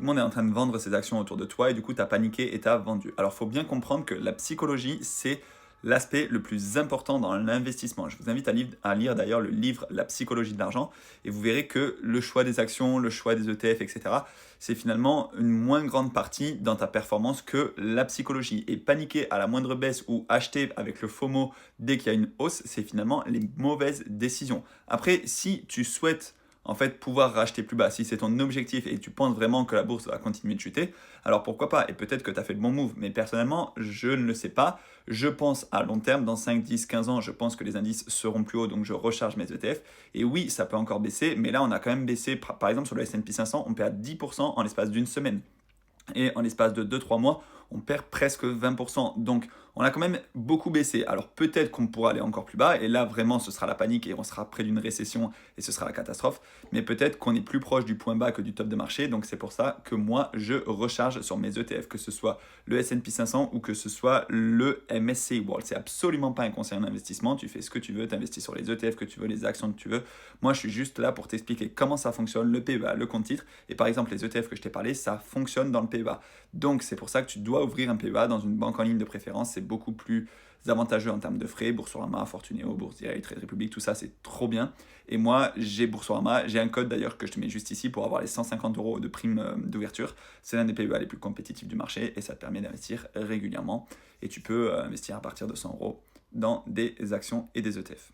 Tout le monde est en train de vendre ses actions autour de toi et du coup, tu as paniqué et tu as vendu. Alors, il faut bien comprendre que la psychologie, c'est l'aspect le plus important dans l'investissement. Je vous invite à lire d'ailleurs le livre La psychologie de l'argent et vous verrez que le choix des actions, le choix des ETF, etc., c'est finalement une moins grande partie dans ta performance que la psychologie. Et paniquer à la moindre baisse ou acheter avec le FOMO dès qu'il y a une hausse, c'est finalement les mauvaises décisions. Après, si tu souhaites en fait pouvoir racheter plus bas, si c'est ton objectif et tu penses vraiment que la bourse va continuer de chuter, alors pourquoi pas? Et peut-être que tu as fait le bon move. Mais personnellement, je ne le sais pas. Je pense à long terme, dans 5, 10, 15 ans, je pense que les indices seront plus hauts, donc je recharge mes ETF. Et oui, ça peut encore baisser, mais là, on a quand même baissé, par exemple, sur le S&P 500, on perd 10% en l'espace d'une semaine. Et en l'espace de 2-3 mois, on perd presque 20%. Donc, on a quand même beaucoup baissé. Alors, peut-être qu'on pourra aller encore plus bas. Et là, vraiment, ce sera la panique et on sera près d'une récession et ce sera la catastrophe. Mais peut-être qu'on est plus proche du point bas que du top de marché. Donc, c'est pour ça que moi, je recharge sur mes ETF, que ce soit le S&P 500 ou que ce soit le MSCI World. C'est absolument pas un conseil en investissement. Tu fais ce que tu veux, tu investis sur les ETF que tu veux, les actions que tu veux. Moi, je suis juste là pour t'expliquer comment ça fonctionne, le PEA, le compte titre. Et par exemple, les ETF que je t'ai parlé, ça fonctionne dans le PEA. Donc, c'est pour ça que tu dois ouvrir un PEA dans une banque en ligne de préférence. C'est beaucoup plus avantageux en termes de frais. Boursorama, Fortunéo, Bourse Direct, Trade Republic, tout ça, c'est trop bien. Et moi, j'ai Boursorama. J'ai un code d'ailleurs que je te mets juste ici pour avoir les 150 euros de prime d'ouverture. C'est l'un des PEA les plus compétitifs du marché et ça te permet d'investir régulièrement. Et tu peux investir à partir de 100 euros dans des actions et des ETF.